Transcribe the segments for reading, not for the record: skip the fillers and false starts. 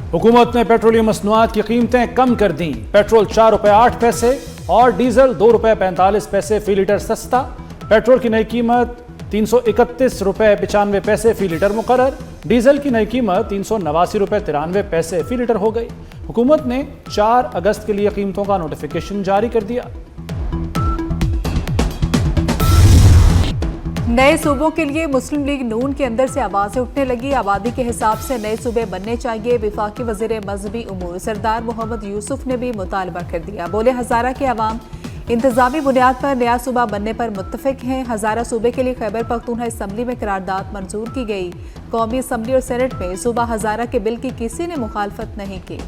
हुकूमत ने पेट्रोलियम मसनूआत की कीमतें कम कर दी। पेट्रोल 4 रुपये 8 पैसे और डीजल 2 रुपये 45 पैसे फी लीटर सस्ता। पेट्रोल की नई कीमत 331 रुपये 95 पैसे फी लीटर मुकर्रर। डीजल की नई कीमत 389 रुपये 93 पैसे फी लीटर हो गई। हुकूमत ने 4 अगस्त के लिए कीमतों का नोटिफिकेशन जारी कर दिया। नए सूबों के लिए मुस्लिम लीग नून के अंदर से आवाजें उठने लगी। आबादी के हिसाब से नए सूबे बनने चाहिए। विफाकी वजीर मजहबी उमूर सरदार मोहम्मद यूसुफ ने भी मुतालबा कर दिया। बोले, हजारा के अवाम इंतजामी बुनियाद पर नया सूबा बनने पर मुत्तफिक हैं। हजारा सूबे के लिए खैबर पख्तूनख्वा असम्बली में करारदाद मंजूर की गई। कौमी असम्बली और सेनेट में सूबा हजारा के बिल की किसी ने मुखालफत नहीं की।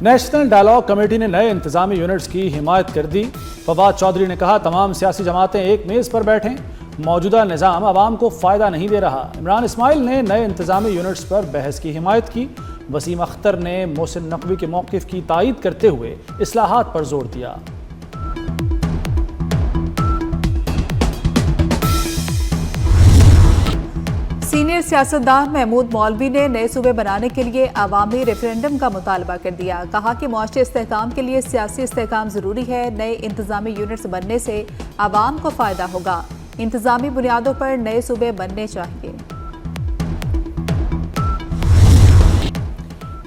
नेशनल डायलॉग कमेटी ने नए इंतजामी यूनिट्स की हिमायत कर दी। फवाद चौधरी ने कहा, तमाम सियासी जमातें एक मेज़ पर बैठें। मौजूदा निज़ाम आवाम को फ़ायदा नहीं दे रहा। इमरान इस्माइल ने नए इंतजामी यूनिट्स पर बहस की हिमायत की। वसीम अख्तर ने मोहसिन नकवी के मौक़िफ़ की तायीद करते हुए इस्लाहात पर जोर दिया। सीनियर सियासतदान महमूद मौलवी ने नए सूबे बनाने के लिए अवामी रेफरेंडम का मुतालबा कर दिया। कहा कि मुआशी इस्तेहकाम के लिए सियासी इस्तेहकाम जरूरी है। नए इंतजामी यूनिट्स बनने से आवाम को फायदा होगा। इंतजामी बुनियादों पर नए सूबे बनने चाहिए।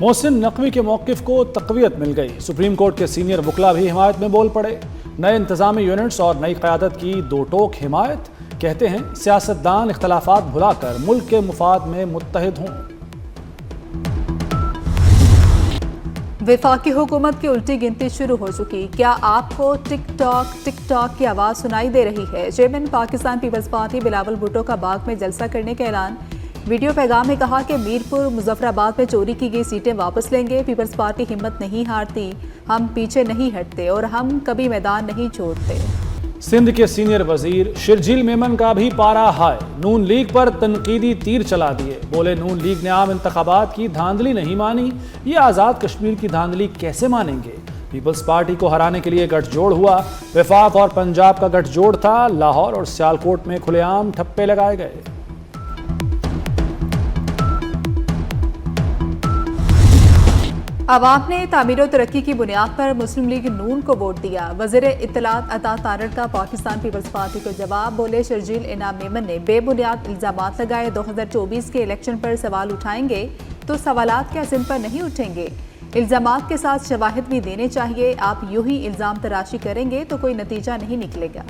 मोहसिन नकवी के मौक़िफ़ को तक़वियत मिल गई। सुप्रीम कोर्ट के सीनियर वकला भी हिमायत में बोल पड़े। नए इंतजामी यूनिट्स और नई क़यादत की दो टोक हिमायत। कहते हैं, सियासतदान इख्तलाफात भुलाकर मुल्क के मुफाद में मुत्तहिद हों। वफाकी हुकूमत की उल्टी गिनती शुरू हो चुकी। क्या आपको टिक टॉक की आवाज़ सुनाई दे रही है? चेयरमैन पाकिस्तान पीपल्स पार्टी बिलावल भुट्टो का बाग में जलसा करने का ऐलान। वीडियो पैगाम में कहा कि मीरपुर मुजफ्फराबाद में चोरी की गई सीटें वापस लेंगे। पीपल्स पार्टी हिम्मत नहीं हारती, हम पीछे नहीं हटते और हम कभी मैदान नहीं छोड़ते। सिंध के सीनियर वजीर शिरजील मेमन का भी पारा हाय। नून लीग पर तनकीदी तीर चला दिए। बोले, नून लीग ने आम इंतखाबात की धांधली नहीं मानी, ये आज़ाद कश्मीर की धांधली कैसे मानेंगे। पीपल्स पार्टी को हराने के लिए गठजोड़ हुआ। वफाक और पंजाब का गठजोड़ था। लाहौर और सियालकोट में खुलेआम ठप्पे लगाए गए। अवाम ने तामीर और तरक्की की बुनियाद पर मुस्लिम लीग नून को वोट दिया। वज़ीर इत्तलात अता तारड़ का पाकिस्तान पीपल्स पार्टी को जवाब। बोले, शर्जील इनाम मेमन ने बेबुनियाद इल्जामात लगाए। 2024 के इलेक्शन पर सवाल उठाएंगे तो सवालात क्या सिंध पर नहीं उठेंगे। इल्जामात के साथ शवाहिद भी देने चाहिए। आप यूं ही इल्जाम तराशी करेंगे तो कोई नतीजा नहीं निकलेगा।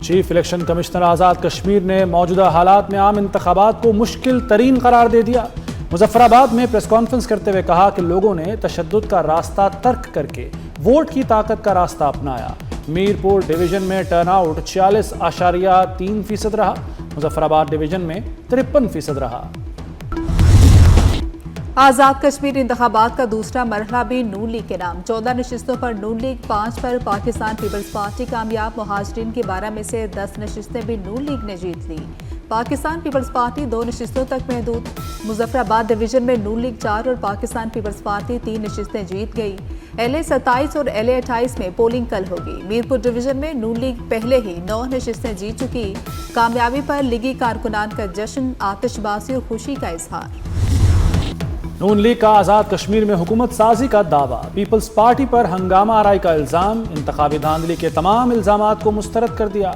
Chief election commissioner Azad Kashmir ने मौजूदा हालात में आम इंतखाबात को मुश्किल तरीन करार दे दिया। मुजफ्फराबाद में प्रेस कॉन्फ्रेंस करते हुए कहा कि लोगों ने तशद्दुद का रास्ता तर्क करके वोट की ताकत का रास्ता अपनाया। मीरपुर डिवीजन में टर्नआउट 46.3% रहा। मुजफ्फराबाद डिवीजन में 53% रहा। आज़ाद कश्मीर इंतखाबात का दूसरा मरहला भी नून लीग के नाम। 14 नशिस्तों पर नून लीग, 5 पर पाकिस्तान पीपल्स पार्टी कामयाब। मुहाजिरीन की 12 में से 10 नशिस्तें भी नून लीग ने जीत ली। पाकिस्तान पीपल्स पार्टी 2 नशिस्तों तक महदूद। मुजफ्फराबाद डिवीजन में नून लीग 4 और पाकिस्तान पीपल्स पार्टी 3 नशिस्तें जीत गई। LA 27 और LA 28 में पोलिंग कल होगी। मीरपुर डिवीजन में नून लीग पहले ही 9 नशिस्तें जीत चुकी। कामयाबी पर लीगी कारकुनान का जश्न, आतिशबाजी और खुशी का इजहार। नून लीग का आज़ाद कश्मीर में हुकूमत साजी का दावा। पीपल्स पार्टी पर हंगामा आराई का इल्ज़ाम। इंतखाबी धांधली के तमाम इल्ज़ामात को मुस्तरद कर दिया।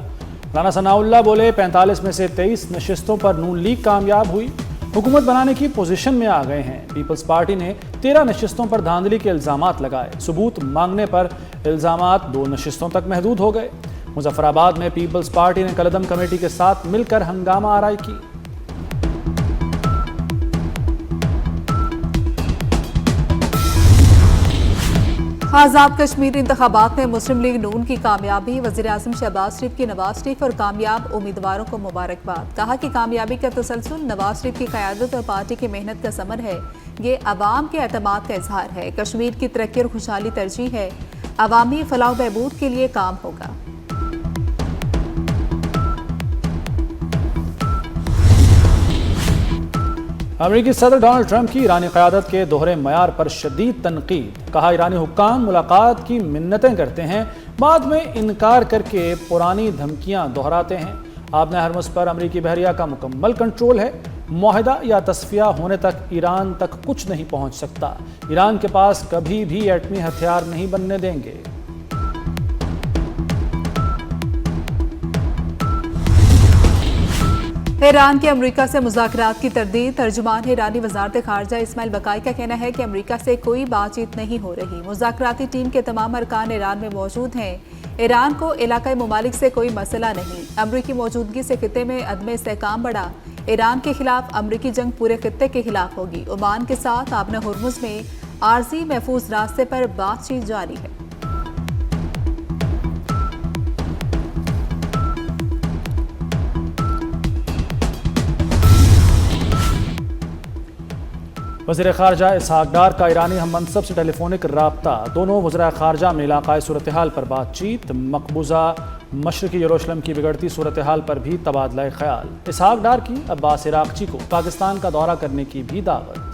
राना सनाउल्लाह बोले, 45 में से 23 नशिस्तों पर नून लीग कामयाब हुई। हुकूमत बनाने की पोजीशन में आ गए हैं। पीपल्स पार्टी ने 13 नशिस्तों पर धांधली के इल्ज़ामात लगाए। सबूत मांगने पर इल्ज़ामात 2 नशिस्तों तक महदूद हो गए। मुजफ्फराबाद में पीपल्स पार्टी ने कलदम कमेटी के साथ मिलकर हंगामा आराई की। आज़ाद कश्मीर इंतखाबात में मुस्लिम लीग नून की कामयाबी। वज़ीर आज़म शहबाज शरीफ की नवाज शरीफ और कामयाब उम्मीदवारों को मुबारकबाद। कहा कि कामयाबी का तसलसल नवाज शरीफ की क़यादत और पार्टी की मेहनत का समर है। ये अवाम के एतमाद का इजहार है। कश्मीर की तरक्की और खुशहाली तरजीह है। अवामी फलाह बहबूद के लिए काम होगा। अमेरिकी सदर डोनाल्ड ट्रंप की ईरानी क़यादत के दोहरे मयार पर शदीद तनकीद। कहा, ईरानी हुक्काम मुलाकात की मिन्नतें करते हैं, बाद में इनकार करके पुरानी धमकियां दोहराते हैं। आबना हरमुज़ पर अमेरिकी बहरिया का मुकम्मल कंट्रोल है। मुआहदा या तस्फिया होने तक ईरान तक कुछ नहीं पहुंच सकता। ईरान के पास कभी भी एटमी हथियार नहीं बनने देंगे। ईरान के अमेरिका से मुज़ाकरात की तरदीद। तर्जुमान ईरानी वज़ारत ख़ारजा इस्माइल बकाई का कहना है कि अमेरिका से कोई बातचीत नहीं हो रही। मुज़ाकराती टीम के तमाम अरकान ईरान में मौजूद हैं। ईरान को इलाकाई ममालिक से कोई मसला नहीं। अमरीकी मौजूदगी से खिते में अदम इस्तेहकाम बढ़ा। ईरान के खिलाफ अमरीकी जंग पूरे खिते के खिलाफ होगी। ओमान के साथ आबना हरमुज़ में आर्जी महफूज रास्ते पर बातचीत जारी है। वज़ीर ख़ारजा इसहाक़ डार का ईरानी हम मनसब से टेलीफोनिक राब्ता। दोनों वज़रा ख़ारजा में इलाक़ाई सूरत हाल पर बातचीत। मकबूजा मशरक़ी यरूशलेम की बिगड़ती सूरत हाल पर भी तबादला ख्याल। इसहाक़ डार की अब्बास इराक़ची को पाकिस्तान का दौरा करने की भी दावत।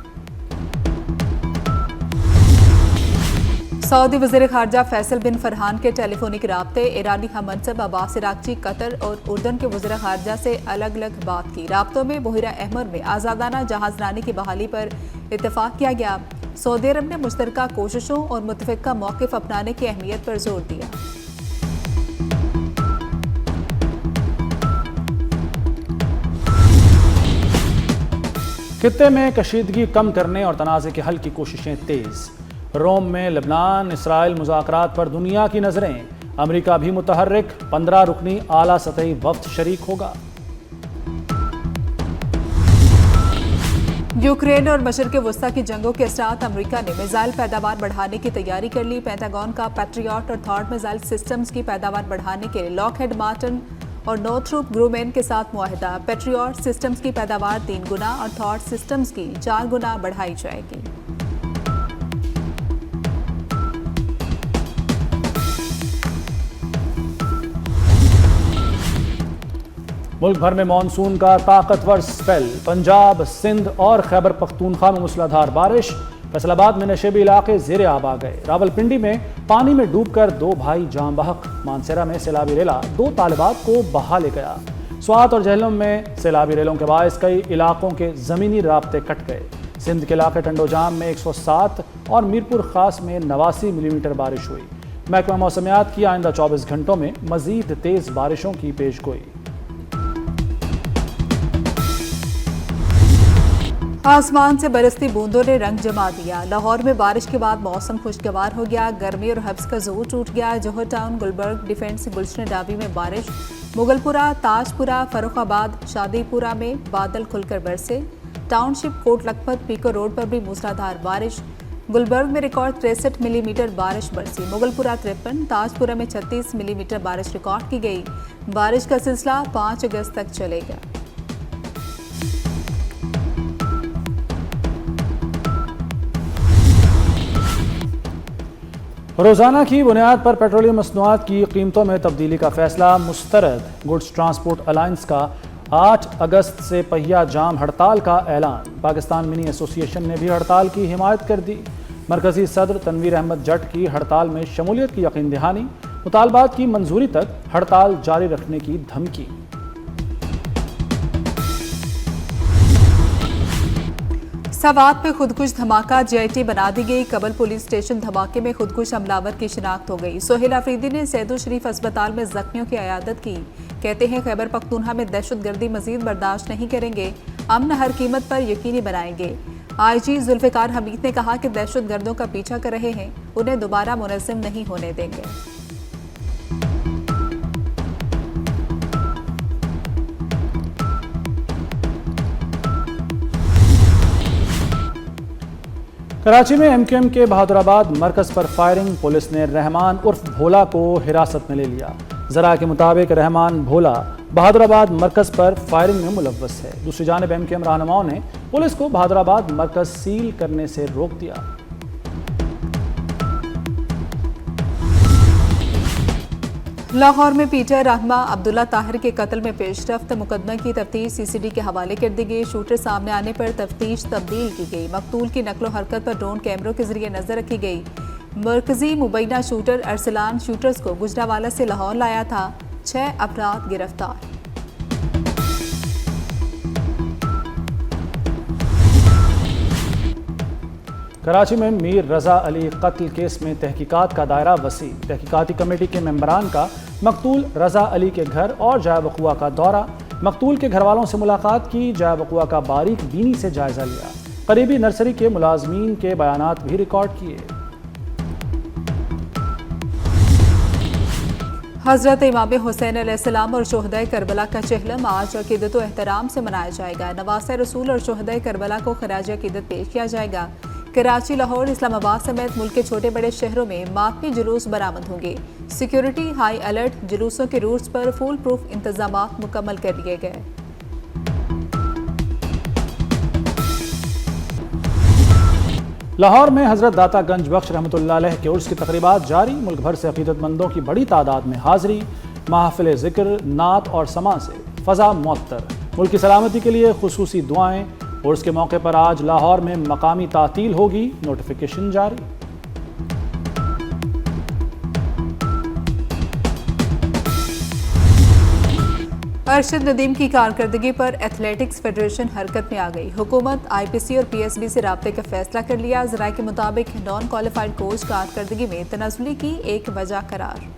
सऊदी वज़ीर ख़ारजा फैसल बिन फरहान के टेलीफोनिक राब्ते। ईरानी हम मनसब अब्बास इराक़ची कतर और उर्दन के वज़ीर ख़ारजा से अलग अलग बात की। राब्तों में बहिरा अहमर में आज़ादाना जहाज़रानी की बहाली पर इत्तफ़ाक़ किया गया। सऊदी अरब ने मुश्तरका कोशिशों और मुतफ़िक़ा मौक़िफ़ अपनाने की अहमियत पर जोर दिया। खित्ते में कशीदगी कम करने और तनाज़े के हल की कोशिशें तेज़। रोम में लेबनान इसराइल मुज़ाकरात पर दुनिया की नज़रें। अमेरिका भी मुतहर्रिक। 15 रुकनी आला सतही वफ़द शरीक होगा। यूक्रेन और मशरिक़ वस्ता की जंगों के साथ अमेरिका ने मिसाइल पैदावार बढ़ाने की तैयारी कर ली। पेंटागन का पैट्रियट और थॉर्ड मिसाइल सिस्टम्स की पैदावार बढ़ाने के लिए लॉकहेड मार्टिन और नॉर्थरूप ग्रूमेन के साथ मुआहदा। पैट्रियट सिस्टम्स की पैदावार 3 गुना और थॉर्ड सिस्टम्स की 4 गुना बढ़ाई जाएगी। मुल्क भर में मानसून का ताकतवर स्पेल। पंजाब, सिंध और खैबर पख्तूनख्वा में मूसलाधार बारिश। फैसलाबाद में नशेबी इलाके ज़ेरे आब आ गए। रावलपिंडी में पानी में डूबकर 2 भाई जाम बहक। मानसेरा में सैलाबी रेला 2 तालिबात को बहा ले गया। स्वात और जहलम में सैलाबी रेलों के बायस कई इलाकों के ज़मीनी राब्ते कट गए। सिंध के इलाके टंडोजाम में 107 और मीरपुर खास में 89 मिलीमीटर बारिश हुई। महकमा मौसमियात की आइंदा 24 घंटों में मज़ीद तेज़ बारिशों की पेशगोई। आसमान से बरसती बूंदों ने रंग जमा दिया। लाहौर में बारिश के बाद मौसम खुशगवार हो गया। गर्मी और हब्स का जोर टूट गया। जौहर टाउन, गुलबर्ग, डिफेंस, गुलशन डाबी में बारिश। मुगलपुरा, ताजपुरा, फर्रुखाबाद, शादीपुरा में बादल खुलकर बरसे। टाउनशिप, कोट लखपत, पीको रोड पर भी मूसलाधार बारिश। गुलबर्ग में रिकॉर्ड 63 मिलीमीटर बारिश बरसी। मुगलपुरा 53, ताजपुरा में 36 मिलीमीटर बारिश रिकॉर्ड की गई। बारिश का सिलसिला 5 अगस्त तक चलेगा। रोज़ाना की बुनियाद पर पेट्रोलियम मसनूआत की कीमतों में तब्दीली का फैसला मुस्तरद। गुड्स ट्रांसपोर्ट अलायंस का 8 अगस्त से पहिया जाम हड़ताल का ऐलान। पाकिस्तान मिनी एसोसिएशन ने भी हड़ताल की हिमायत कर दी। मरकजी सदर तनवीर अहमद जट की हड़ताल में शमूलियत की यकीन दहानी। मुतालबात की मंजूरी तक हड़ताल जारी रखने की धमकी। सवात में खुदकुश धमाका, JIT बना दी गई। कबल पुलिस स्टेशन धमाके में खुदकुश हमलावर की शिनाख्त हो गई। सोहेल अफरीदी ने सैदुल शरीफ अस्पताल में जख्मियों की अयादत की। कहते हैं खैबर पख्तूनख्वा में दहशतगर्दी मजीद बर्दाश्त नहीं करेंगे, अमन हर कीमत पर यकीनी बनाएंगे। IG जुल्फ़िकार हमीद ने कहा कि दहशतगर्दों का पीछा कर रहे हैं, उन्हें दोबारा मुनज़्ज़म नहीं होने देंगे। कराची में MQM के बहादुराबाद मरकज पर फायरिंग। पुलिस ने रहमान उर्फ भोला को हिरासत में ले लिया। जरा के मुताबिक रहमान भोला बहादुराबाद मरकज पर फायरिंग में मुलव्वस है। दूसरी जानिब MQM रहनुमाओं ने पुलिस को बहादुराबाद मरकज सील करने से रोक दिया। लाहौर में पीटर रहमा अब्दुल्ला ताहिर के कत्ल में पेशरफ्त, मुकदमे की तफ्तीश सीसीडी के हवाले कर दी गई। शूटर सामने आने पर तफ्तीश तब्दील की गई। मकतूल की नकलो हरकत पर ड्रोन कैमरों के जरिए नजर रखी गई। मरकजी मुबैना शूटर अरसलान शूटर्स को गुजरावाला से लाहौर लाया था। 6 अफराद गिरफ्तार। कराची में मीर रजा अली कत्ल केस में तहकीकात का दायरा वसी। तहकीकाती कमेटी के मेंबरान का मकतूल रजा अली के घर और जाए वक़ुआ का दौरा। मकतूल के घर वालों से मुलाकात की, जाए वक़ुआ का बारीक बीनी से जायजा लिया। करीबी नर्सरी के मुलाजमीन के बयानात भी रिकॉर्ड किए। हज़रत इमाम हुसैन अलैहिस्सलाम और शोहदाए करबला का चहलम आज अकीदत व एहतराम से मनाया जाएगा। नवासे रसूल और शोहदाए करबला को खराज अकीदत पेश किया जाएगा। कराची, लाहौर, इस्लामाबाद समेत मुल्क के छोटे बड़े शहरों में मातमी जुलूस बरामद होंगे। सिक्योरिटी हाई अलर्ट, जुलूसों के रूट्स पर फुल प्रूफ इंतजाम मुकम्मल कर लिए गए। लाहौर में हज़रत दाता गंज बख्श रहमतुल्लाह अलैह के उर्स की तकरीबात जारी। मुल्क भर से अकीदतमंदों की बड़ी तादाद में हाजिरी। महफिल ज़िक्र, नात और समा से फ़ज़ा मुअत्तर। मुल्क की सलामती के लिए खुसूसी दुआएं। उर्स के मौके पर आज लाहौर में मकामी तातील होगी, नोटिफिकेशन जारी। अरशद नदीम की कारकर्दगी पर एथलेटिक्स फेडरेशन हरकत में आ गई। हुकूमत IPC और PSB से राब्ते का फैसला कर लिया। ज़राए के मुताबिक नॉन क्वालिफाइड कोच कारकर्दगी में तनाज़ुली की एक वजह करार।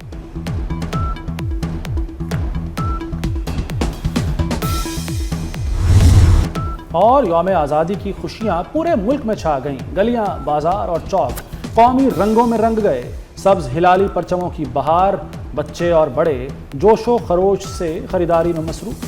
और यौम आज़ादी की खुशियां पूरे मुल्क में छा गईं। गलियां, बाजार और चौक कौमी रंगों में रंग गए। सब्ज हिलाली परचमों की बहार। बच्चे और बड़े जोशो खरोश से खरीदारी में मसरूफ।